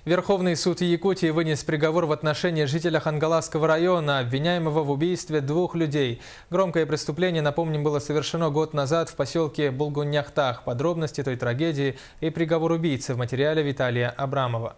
Верховный суд Якутии вынес приговор в отношении жителя Хангаласского района, обвиняемого в убийстве двух людей. Громкое преступление, напомним, было совершено год назад в поселке Булгуньяхтах. Подробности той трагедии и приговор убийцы в материале Виталия Абрамова.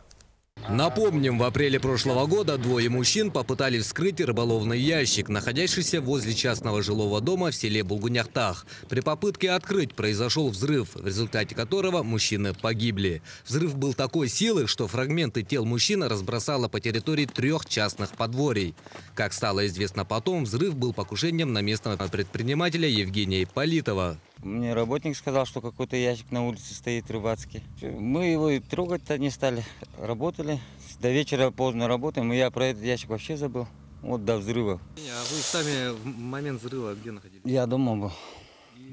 Напомним, в апреле прошлого года двое мужчин попытались вскрыть рыболовный ящик, находящийся возле частного жилого дома в селе Булгуньяхтах. При попытке открыть произошел взрыв, в результате которого мужчины погибли. Взрыв был такой силы, что фрагменты тел мужчин разбросало по территории 3 частных подворий. Как стало известно потом, взрыв был покушением на местного предпринимателя Евгения Ипполитова. Мне работник сказал, что какой-то ящик на улице стоит рыбацкий. Мы его и трогать-то не стали. Работали. До вечера поздно работаем, и я про этот ящик вообще забыл. Вот до взрыва. А вы сами в момент взрыва где находились? Я дома был.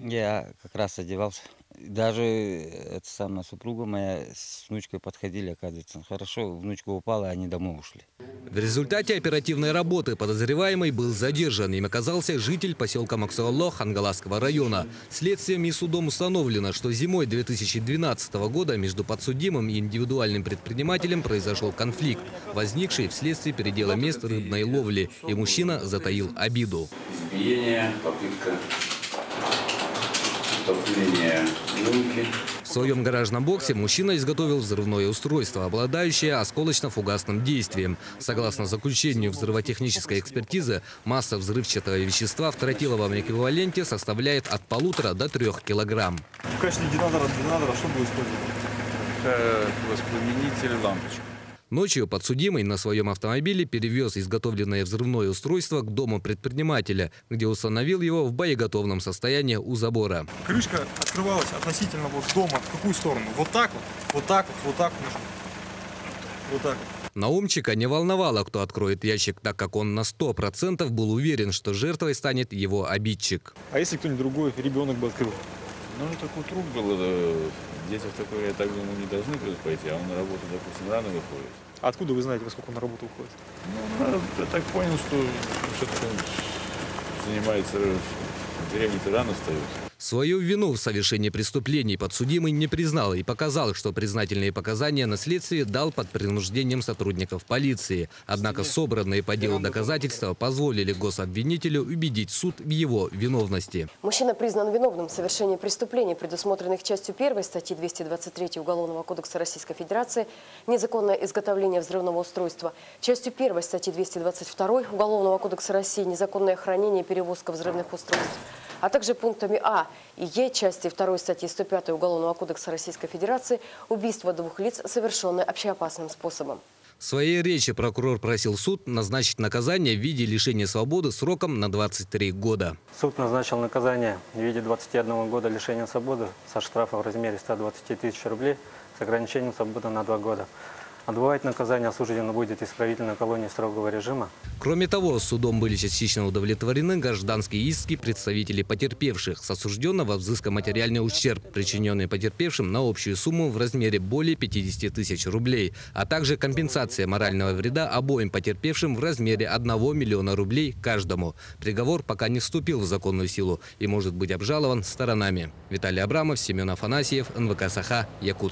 Я как раз одевался. Даже эта самая супруга моя с внучкой подходили, оказывается. Хорошо, внучка упала, и они домой ушли. В результате оперативной работы подозреваемый был задержан. Им оказался житель поселка Максуалло Хангаласского района. Следствием и судом установлено, что зимой 2012 года между подсудимым и индивидуальным предпринимателем произошел конфликт, возникший вследствие передела мест рыбной ловли, и мужчина затаил обиду. Избиение, попытка топления лунки. В своем гаражном боксе мужчина изготовил взрывное устройство, обладающее осколочно-фугасным действием. Согласно заключению взрывотехнической экспертизы, масса взрывчатого вещества в тротиловом эквиваленте составляет от 1,5 до 3 килограмм. В качестве детонатора что будет использовать? Воспламенитель, лампочка. Ночью подсудимый на своем автомобиле перевез изготовленное взрывное устройство к дому предпринимателя, где установил его в боеготовном состоянии у забора. Крышка открывалась относительно вот дома. В какую сторону? Вот так вот, вот так вот, вот так вот. Вот так вот. Наумчика не волновало, кто откроет ящик, так как он на 100% был уверен, что жертвой станет его обидчик. А если кто-нибудь другой, ребенок бы открыл? Ну, такой труп был. Дети в такое, я так думаю, не должны пойти, а он на работу, допустим, рано выходит. А откуда вы знаете, во сколько он на работу уходит? Ну, я так понял, что все-таки он занимается в деревне-то рано встает. Свою вину в совершении преступлений подсудимый не признал и показал, что признательные показания на следствии дал под принуждением сотрудников полиции. Однако собранные по делу доказательства позволили гособвинителю убедить суд в его виновности. Мужчина признан виновным в совершении преступлений, предусмотренных частью 1 статьи 223 Уголовного кодекса Российской Федерации «Незаконное изготовление взрывного устройства», частью 1 статьи 222 Уголовного кодекса России «Незаконное хранение и перевозка взрывных устройств», а также пунктами А и Е части 2 статьи 105 Уголовного кодекса Российской Федерации убийство 2 лиц, совершенное общеопасным способом. В своей речи прокурор просил суд назначить наказание в виде лишения свободы сроком на 23 года. Суд назначил наказание в виде 21 года лишения свободы со штрафом в размере 120 тысяч рублей с ограничением свободы на 2 года. Отбывать наказание осужденный будет исправительной колонии строгого режима. Кроме того, судом были частично удовлетворены гражданские иски представителей потерпевших. С осужденного взыскан материальный ущерб, причиненный потерпевшим, на общую сумму в размере более 50 тысяч рублей, а также компенсация морального вреда обоим потерпевшим в размере 1 миллиона рублей каждому. Приговор пока не вступил в законную силу и может быть обжалован сторонами. Виталий Абрамов, Семен Афанасьев, НВК Саха, Якутск.